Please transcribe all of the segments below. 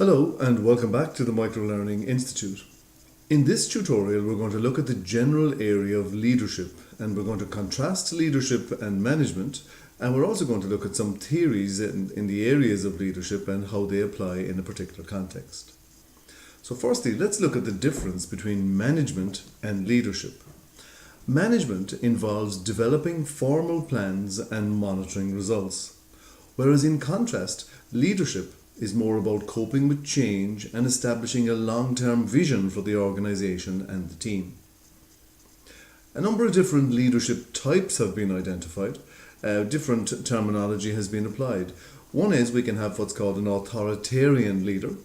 Hello and welcome back to the Microlearning Institute. In this tutorial we're going to look at the general area of leadership, and we're going to contrast leadership and management, and we're also going to look at some theories in the areas of leadership and how they apply in a particular context. So firstly, let's look at the difference between management and leadership. Management involves developing formal plans and monitoring results, whereas in contrast, leadership is more about coping with change and establishing a long-term vision for the organization and the team. A number of different leadership types have been identified. Different terminology has been applied. One is we can have what's called an authoritarian leader,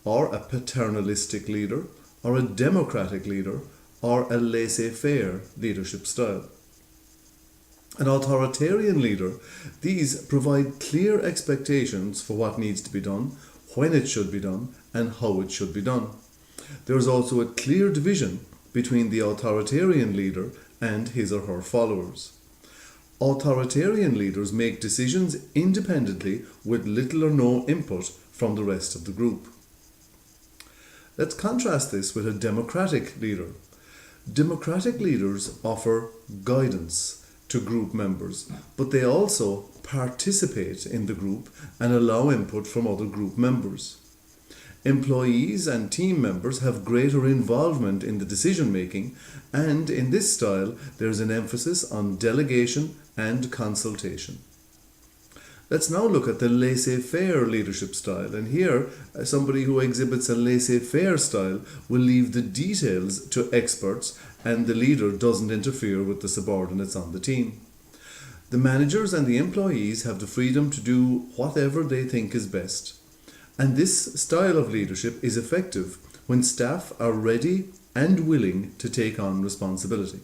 or a paternalistic leader, or a democratic leader, or a laissez-faire leadership style. An authoritarian leader, these provide clear expectations for what needs to be done, when it should be done, and how it should be done. There is also a clear division between the authoritarian leader and his or her followers. Authoritarian leaders make decisions independently with little or no input from the rest of the group. Let's contrast this with a democratic leader. Democratic leaders offer guidance to group members, but they also participate in the group and allow input from other group members. Employees and team members have greater involvement in the decision making, and in this style there is an emphasis on delegation and consultation. Let's now look at the laissez-faire leadership style, and here somebody who exhibits a laissez-faire style will leave the details to experts, and the leader doesn't interfere with the subordinates on the team. The managers and the employees have the freedom to do whatever they think is best, and this style of leadership is effective when staff are ready and willing to take on responsibility.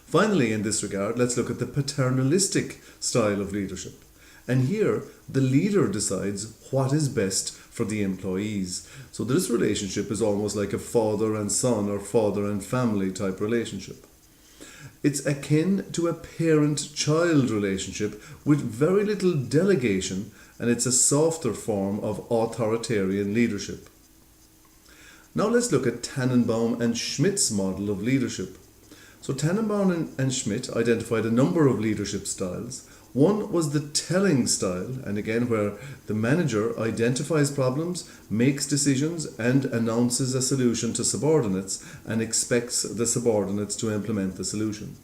Finally, in this regard, let's look at the paternalistic style of leadership. And here, the leader decides what is best for the employees. So this relationship is almost like a father and son or father and family type relationship. It's akin to a parent-child relationship with very little delegation, and it's a softer form of authoritarian leadership. Now let's look at Tannenbaum and Schmidt's model of leadership. So Tannenbaum and Schmidt identified a number of leadership styles. One was the telling style, and again where the manager identifies problems, makes decisions, and announces a solution to subordinates and expects the subordinates to implement the solution.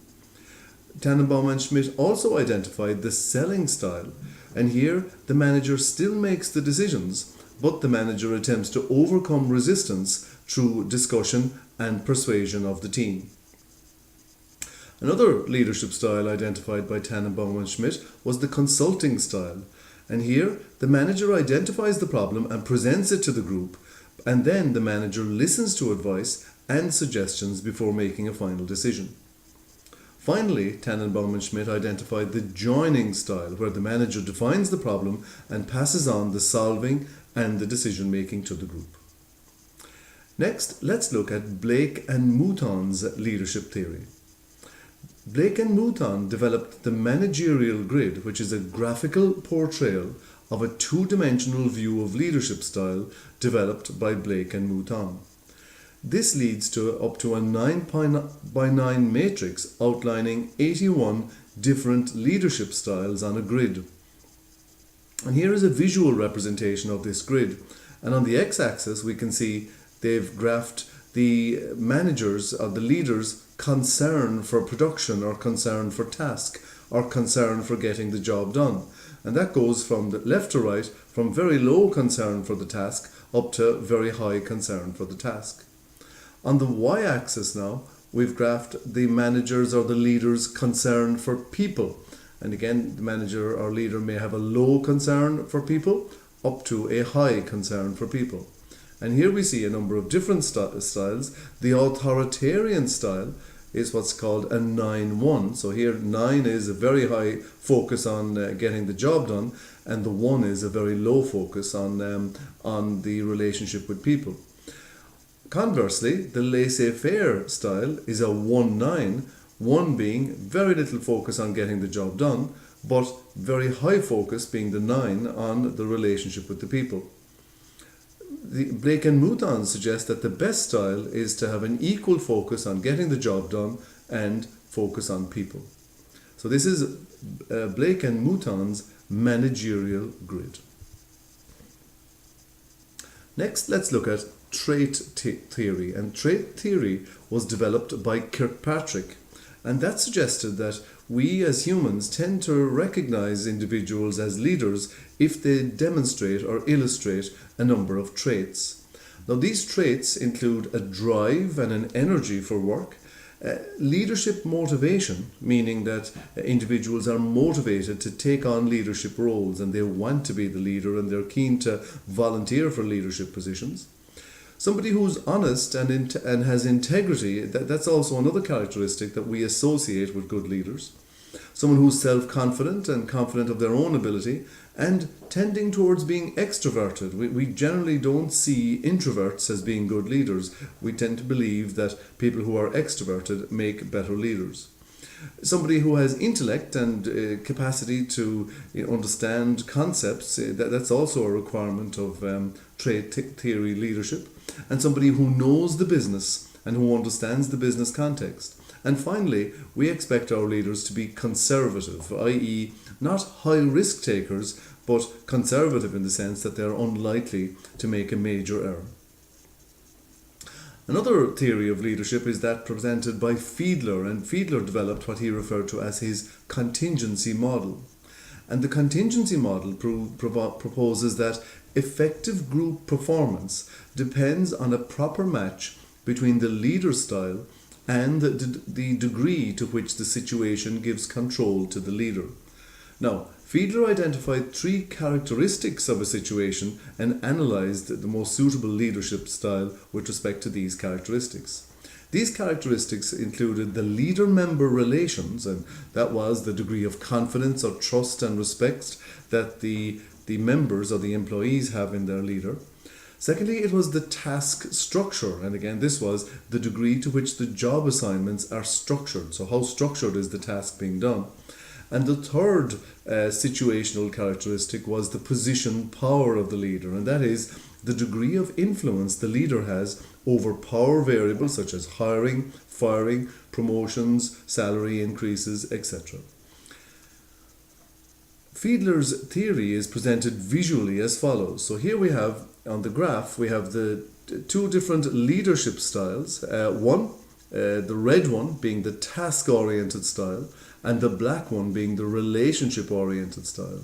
Tannenbaum and Schmidt also identified the selling style, and here the manager still makes the decisions, but the manager attempts to overcome resistance through discussion and persuasion of the team. Another leadership style identified by Tannenbaum and Schmidt was the consulting style, and here the manager identifies the problem and presents it to the group, and then the manager listens to advice and suggestions before making a final decision. Finally, Tannenbaum and Schmidt identified the joining style, where the manager defines the problem and passes on the solving and the decision making to the group. Next, let's look at Blake and Mouton's leadership theory. Blake and Mouton developed the managerial grid, which is a graphical portrayal of a two-dimensional view of leadership style developed by Blake and Mouton. This leads to up to a 9x9 matrix outlining 81 different leadership styles on a grid. And here is a visual representation of this grid, and on the x-axis we can see they've graphed the managers or the leaders' concern for production, or concern for task, or concern for getting the job done. And that goes from the left to right, from very low concern for the task up to very high concern for the task. On the y-axis now, we've graphed the managers or the leaders' concern for people. And again, the manager or leader may have a low concern for people up to a high concern for people. And here we see a number of different styles. The authoritarian style is what's called a 9-1. So here 9 is a very high focus on getting the job done, and the 1 is a very low focus on the relationship with people. Conversely, the laissez-faire style is a 1-9, 1 being very little focus on getting the job done, but very high focus being the 9 on the relationship with the people. Blake and Mouton suggest that the best style is to have an equal focus on getting the job done and focus on people. So this is Blake and Mouton's managerial grid. Next, let's look at trait theory. And trait theory was developed by Kirkpatrick. And that suggested that we as humans tend to recognize individuals as leaders if they demonstrate or illustrate a number of traits. Now, these traits include a drive and an energy for work, leadership motivation, meaning that individuals are motivated to take on leadership roles and they want to be the leader and they're keen to volunteer for leadership positions. Somebody who's honest and has integrity, that's also another characteristic that we associate with good leaders. Someone who's self-confident and confident of their own ability and tending towards being extroverted. We generally don't see introverts as being good leaders. We tend to believe that people who are extroverted make better leaders. Somebody who has intellect and capacity to understand concepts, that's also a requirement of trait theory leadership. And somebody who knows the business and who understands the business context. And finally, we expect our leaders to be conservative, i.e. not high risk takers, but conservative in the sense that they're unlikely to make a major error. Another theory of leadership is that presented by Fiedler, and Fiedler developed what he referred to as his contingency model. And the contingency model proposes that effective group performance depends on a proper match between the leader's style and the degree to which the situation gives control to the leader. Now, Fiedler identified 3 characteristics of a situation and analysed the most suitable leadership style with respect to these characteristics. These characteristics included the leader-member relations, and that was the degree of confidence or trust and respect that the members or the employees have in their leader. Secondly, it was the task structure, and again this was the degree to which the job assignments are structured, so how structured is the task being done. And the third situational characteristic was the position power of the leader, and that is the degree of influence the leader has over power variables such as hiring, firing, promotions, salary increases, etc. Fiedler's theory is presented visually as follows. So here we have, on the graph, we have the 2 different leadership styles. The red one being the task-oriented style, and the black one being the relationship-oriented style.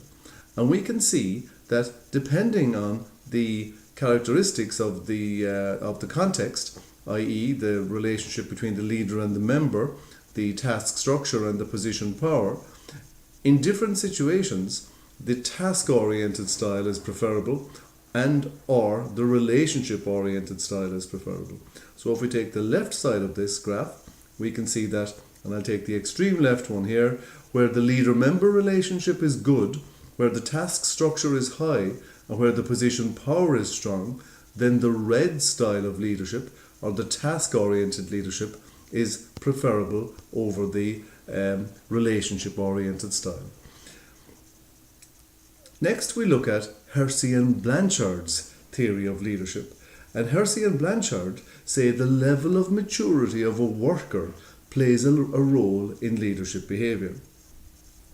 And we can see that depending on the characteristics of the context, i.e. the relationship between the leader and the member, the task structure and the position power, in different situations, the task-oriented style is preferable and or the relationship-oriented style is preferable. So if we take the left side of this graph, we can see that, and I'll take the extreme left one here, where the leader-member relationship is good, where the task structure is high, and where the position power is strong, then the red style of leadership, or the task-oriented leadership, is preferable over the relationship-oriented style. Next, we look at Hersey and Blanchard's theory of leadership. And Hersey and Blanchard say the level of maturity of a worker plays a role in leadership behaviour.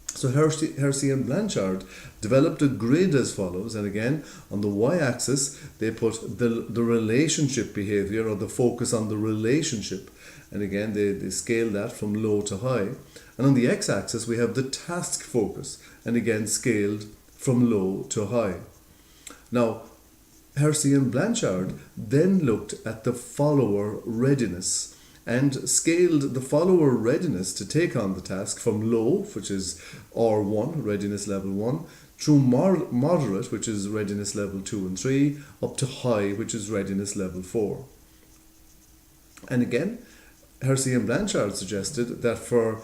So Hersey and Blanchard developed a grid as follows, and again on the y-axis they put the relationship behaviour, or the focus on the relationship, and again they scale that from low to high. And on the x-axis we have the task focus, and again scaled from low to high. Now, Hersey and Blanchard then looked at the follower readiness and scaled the follower readiness to take on the task from low, which is R1, readiness level 1, through moderate, which is readiness level 2 and 3, up to high, which is readiness level 4. And again, Hersey and Blanchard suggested that for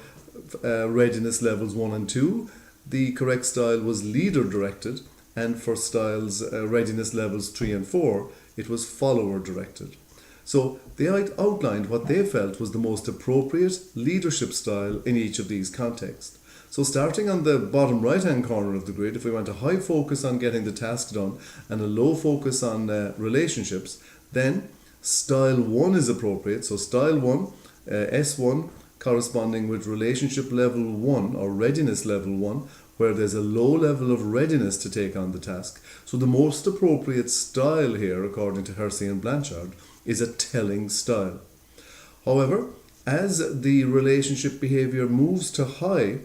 readiness levels 1 and 2, the correct style was leader directed, and for styles readiness levels 3 and 4, it was follower directed. So they outlined what they felt was the most appropriate leadership style in each of these contexts. So starting on the bottom right hand corner of the grid, if we want a high focus on getting the task done and a low focus on relationships, then style 1 is appropriate. So style 1, S1, corresponding with relationship level 1 or readiness level 1, where there's a low level of readiness to take on the task. So the most appropriate style here, according to Hersey and Blanchard, is a telling style. However, as the relationship behavior moves to high,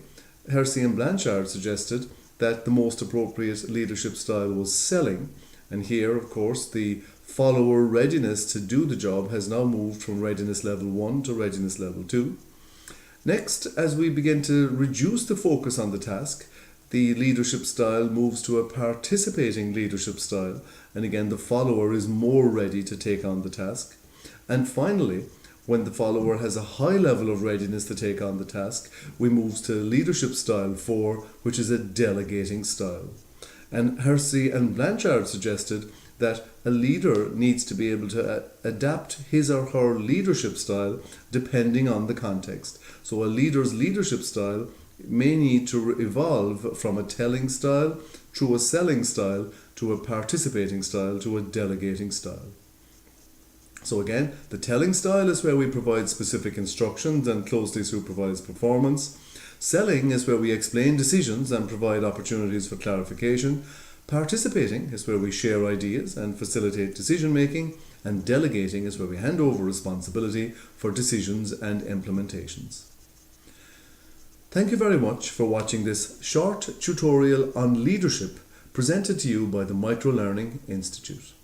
Hersey and Blanchard suggested that the most appropriate leadership style was selling. And here, of course, the follower readiness to do the job has now moved from readiness level 1 to readiness level 2. Next, as we begin to reduce the focus on the task, the leadership style moves to a participating leadership style. And again, the follower is more ready to take on the task. And finally, when the follower has a high level of readiness to take on the task, we move to leadership style 4, which is a delegating style. And Hersey and Blanchard suggested that a leader needs to be able to adapt his or her leadership style depending on the context. So a leader's leadership style may need to evolve from a telling style through a selling style to a participating style to a delegating style. So again, the telling style is where we provide specific instructions and closely supervise performance. Selling is where we explain decisions and provide opportunities for clarification. Participating is where we share ideas and facilitate decision making. And delegating is where we hand over responsibility for decisions and implementations. Thank you very much for watching this short tutorial on leadership presented to you by the Microlearning Institute.